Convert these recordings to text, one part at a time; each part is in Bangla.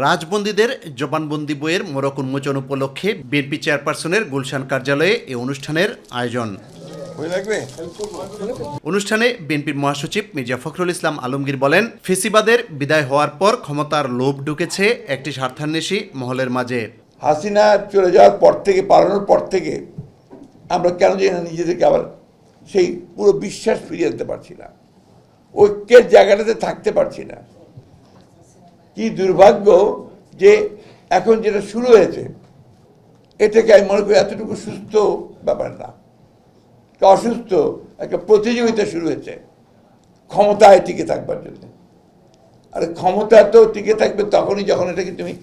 রাজবন্দীদের জবানবন্দি বইয়ের মোড়ক উন্মোচন উপলক্ষে বিএনপি চেয়ারপারসনের গুলশান কার্যালয়ে এই অনুষ্ঠানের আয়োজন। অনুষ্ঠানে বিএনপির মহাসচিব মির্জা ফখরুল ইসলাম আলমগীর বলেন, ফেসিবাদের বিদায় হওয়ার পর ক্ষমতার লোভ ঢুকেছে একটি স্বার্থান্বেষী মহলের মাঝে। হাসিনা চলে যাওয়ার পর থেকে, পালানোর পর থেকে আমরা কেন জানি না নিজেদেরকে আবার সেই পুরো বিশ্বাস ফিরিয়ে আনতে পারছি না, ঐক্যের জায়গাটাতে থাকতে পারছি না। কি দুর্ভাগ্য যে এখন যেটা শুরু হয়েছে এটাকে আমি মনে করি এতটুকু সুস্থ ব্যাপার না, অসুস্থ একটা প্রতিযোগিতা শুরু হয়েছে ক্ষমতায় টিকে থাকবার জন্য। আর ক্ষমতা তো টিকে থাকবে তখনই যখন এটাকে তুমি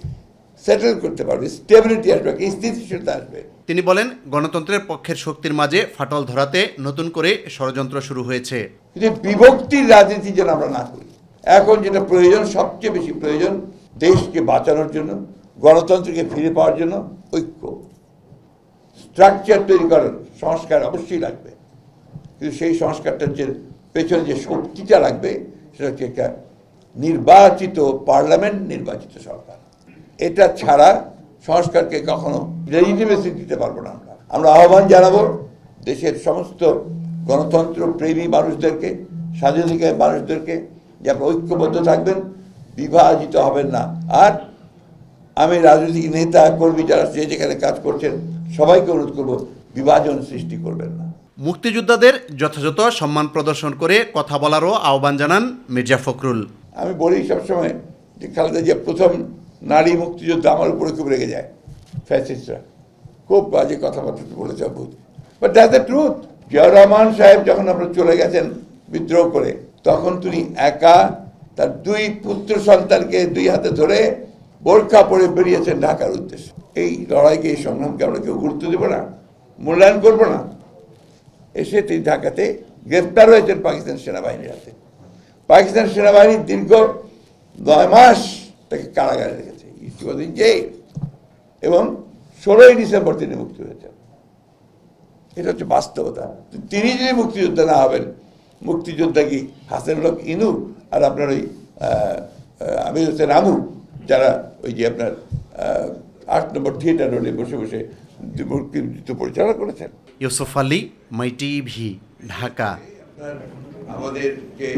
সেটেল করতে পারবে, স্টেবিলিটি আসবে, স্থিতিশীলতা আসবে। তিনি বলেন, গণতন্ত্রের পক্ষের শক্তির মাঝে ফাটল ধরাতে নতুন করে ষড়যন্ত্র শুরু হয়েছে। কিন্তু বিভক্তির রাজনীতি যেন আমরা না করি। এখন যেটা প্রয়োজন, সবচেয়ে বেশি প্রয়োজন দেশকে বাঁচানোর জন্য, গণতন্ত্রকে ফিরে পাওয়ার জন্য ঐক্য, স্ট্রাকচার তৈরি করার সংস্কার অবশ্যই লাগবে। কিন্তু সেই সংস্কারটার যে পেছনে যে শক্তিটা লাগবে সেটা হচ্ছে একটা নির্বাচিত পার্লামেন্ট, নির্বাচিত সরকার। এটা ছাড়া সংস্কারকে কখনো লেজিটিমেসি দিতে পারবো না। আমরা আহ্বান জানাবো দেশের সমস্ত গণতন্ত্র প্রেমী মানুষদেরকে, স্বাধীনতার মানুষদেরকে যে আপনারা ঐক্যবদ্ধ থাকবেন, বিভাজিত হবেন না। আর আমি রাজনৈতিক নেতা কর্মী যারা যেখানে কাজ করছেন সবাইকে অনুরোধ করবো, বিভাজন সৃষ্টি করবেন না। মুক্তিযোদ্ধাদের যথাযথ সম্মান প্রদর্শন করে কথা বলারও আহ্বান জানান মির্জা ফখরুল। আমি বলি সবসময় যে খালেদা জিয়া প্রথম নারী মুক্তিযোদ্ধা, আমার উপরে খুব রেগে যায় ফ্যাসিস্টরা, খুব বাজে কথাবার্তা বলেছে অদ্ভুত, but that's the truth. Ziaur Rahman সাহেব যখন আপনার চলে গেছেন বিদ্রোহ করে, তখন তিনি একা তার দুই পুত্র সন্তানকে দুই হাতে ধরে বোরকা পরে বেরিয়েছেন ঢাকার উদ্দেশ্যে। এই লড়াইকে, এই সংগ্রামকে আমরা কেউ গুরুত্ব দেবো না, মূল্যায়ন করবো না? এসে তিনি ঢাকাতে গ্রেফতার হয়েছেন পাকিস্তান সেনাবাহিনীর হাতে। পাকিস্তান সেনাবাহিনী দীর্ঘ 9 মাস তাকে কারাগারে রেখেছে, এবং 16ই ডিসেম্বর তিনি মুক্তি হয়েছেন। এটা হচ্ছে বাস্তবতা। তিনি যদি মুক্তিযোদ্ধা না হবেন, মুক্তিযোদ্ধা কি হাসানুল হক ইনু আর আপনার ওই আমির হোসেন আমু, যারা ওই যে আপনার 8 নম্বর থিয়েটার রোডে বসে বসে মুক্তিযুদ্ধ পরিচালনা করেছেন। ইউসুফ আলী, মাই টিভি, ঢাকা। আমাদের যে